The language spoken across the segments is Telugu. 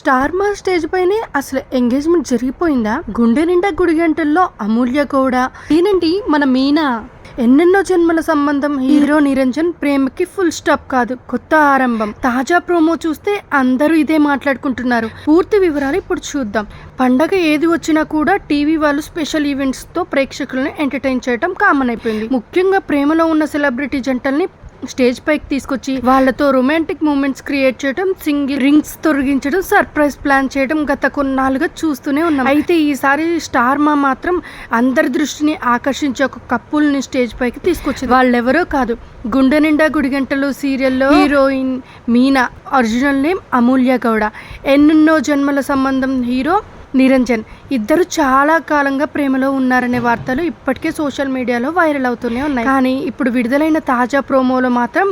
స్టార్ మా స్టేజ్ పైనే అసలు ఎంగేజ్మెంట్ జరిగిపోయిందా? గుండె నిండా గుడి గంటల్లో అమూల్య కూడా ఈనండి మన మీనా. ఎన్నెన్నో జన్మల సంబంధం. హీరో నిరంజన్ ప్రేమకి ఫుల్ స్టాప్ కాదు, కొత్త ఆరంభం. తాజా ప్రోమో చూస్తే అందరూ ఇదే మాట్లాడుకుంటున్నారు. పూర్తి వివరాలు ఇప్పుడు చూద్దాం. పండగ ఏది వచ్చినా కూడా టీవీ వాళ్ళు స్పెషల్ ఈవెంట్స్ తో ప్రేక్షకులను ఎంటర్టైన్ చేయడం కామన్ అయిపోయింది. ముఖ్యంగా ప్రేమలో ఉన్న సెలబ్రిటీ జంటల్ని స్టేజ్ పైకి తీసుకొచ్చి వాళ్ళతో రొమాంటిక్ మూమెంట్స్ క్రియేట్ చేయడం, సింగిల్ రింగ్స్ తొలగించడం, సర్ప్రైజ్ ప్లాన్ చేయడం గత కొన్నాళ్ళుగా చూస్తూనే ఉన్నాం. అయితే ఈసారి స్టార్ మా మాత్రం అందరి దృష్టిని ఆకర్షించే ఒక కప్పుల్ని స్టేజ్ పైకి తీసుకొచ్చింది. వాళ్ళెవరో కాదు, గుండె నిండా గుడిగంటలు సీరియల్లో హీరోయిన్ మీనా, ఒరిజినల్ నేమ్ అమూల్య గౌడ, ఎన్నెన్నో జన్మల సంబంధం హీరో నిరంజన్. ఇద్దరు చాలా కాలంగా ప్రేమలో ఉన్నారనే వార్తలు ఇప్పటికే సోషల్ మీడియాలో వైరల్ అవుతూనే ఉన్నాయి. కానీ ఇప్పుడు విడుదలైన తాజా ప్రోమోలో మాత్రం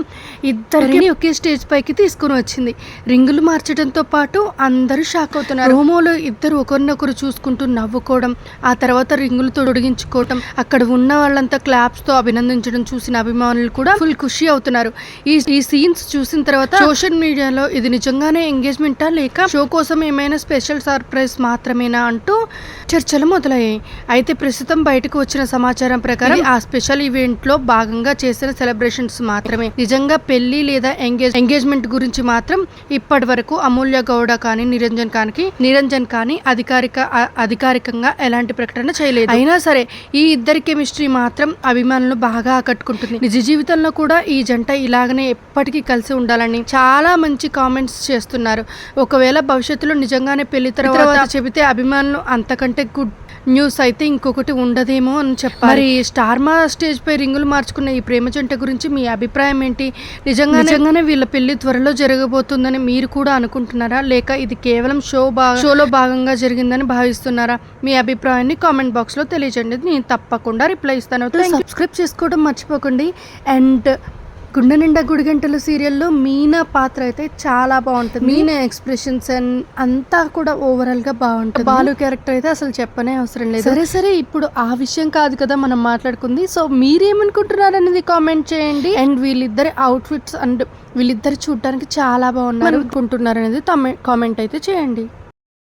ఇద్దరిని ఒకే స్టేజ్ పైకి తీసుకుని వచ్చింది. రింగులు మార్చడంతో పాటు అందరూ షాక్ అవుతున్నారు. ప్రోమోలో ఇద్దరు ఒకరినొకరు చూసుకుంటూ నవ్వుకోవడం, ఆ తర్వాత రింగులు తొడిగించుకోవడం, అక్కడ ఉన్న వాళ్ళంతా క్లాప్స్ తో అభినందించడం చూసిన అభిమానులు కూడా ఫుల్ ఖుషి అవుతున్నారు. ఈ సీన్స్ చూసిన తర్వాత సోషల్ మీడియాలో ఇది నిజంగానే ఎంగేజ్మెంటా లేక షో కోసం ఏమైనా స్పెషల్ సర్ప్రైజ్ మాత్రమేనా అంటూ చర్చలు మొదలయ్యాయి. అయితే ప్రస్తుతం బయటకు వచ్చిన సమాచారం ప్రకారం ఆ స్పెషల్ ఈవెంట్ లో భాగంగా చేసిన సెలబ్రేషన్స్ మాత్రమే. నిజంగా పెళ్లి లేదా ఎంగేజ్మెంట్ గురించి మాత్రం ఇప్పటి వరకు అమూల్య గౌడ కానీ నిరంజన్ కానీ అధికారికంగా ఎలాంటి ప్రకటన చేయలేదు. అయినా సరే ఈ ఇద్దరి కెమిస్ట్రీ మాత్రం అభిమానులను బాగా ఆకట్టుకుంటుంది. నిజ జీవితంలో కూడా ఈ జంట ఇలాగనే ఎప్పటికీ కలిసి ఉండాలని చాలా మంచి కామెంట్స్ చేస్తున్నారు. ఒకవేళ భవిష్యత్తులో నిజంగానే పెళ్లి తర్వాత చెబితే అభిమానులు అంతకంటే గుడ్ న్యూస్ అయితే ఇంకొకటి ఉండదేమో అని చెప్పాలి. మరి స్టార్ మా స్టేజ్ పై రింగులు మార్చుకున్న ఈ ప్రేమ జంట గురించి మీ అభిప్రాయం ఏంటి? నిజంగానే వీళ్ళ పెళ్లి త్వరలో జరగబోతుందని మీరు కూడా అనుకుంటున్నారా, లేక ఇది కేవలం షోలో భాగంగా జరిగిందని భావిస్తున్నారా? మీ అభిప్రాయాన్ని కామెంట్ బాక్స్ లో తెలియజేయండి. నేను తప్పకుండా రిప్లై ఇస్తాను. సబ్స్క్రైబ్ చేసుకోవడం మర్చిపోకండి. అండ్ గుండె నిండా గుడిగంటలు సీరియల్లో మీనా పాత్ర అయితే చాలా బాగుంటుంది. మీనా ఎక్స్ప్రెషన్స్ అంతా కూడా ఓవరాల్ గా బాగుంటుంది. బాలు క్యారెక్టర్ అయితే అసలు చెప్పనే అవసరం లేదు. సరే ఇప్పుడు ఆ విషయం కాదు కదా మనం మాట్లాడుకుంది. సో మీరేమనుకుంటున్నారు అనేది కామెంట్ చేయండి. అండ్ వీళ్ళిద్దరి అవుట్ఫిట్స్ అండ్ వీళ్ళిద్దరు చూడడానికి చాలా బాగున్నారు అనుకుంటున్నారు అనేది కామెంట్ అయితే చేయండి.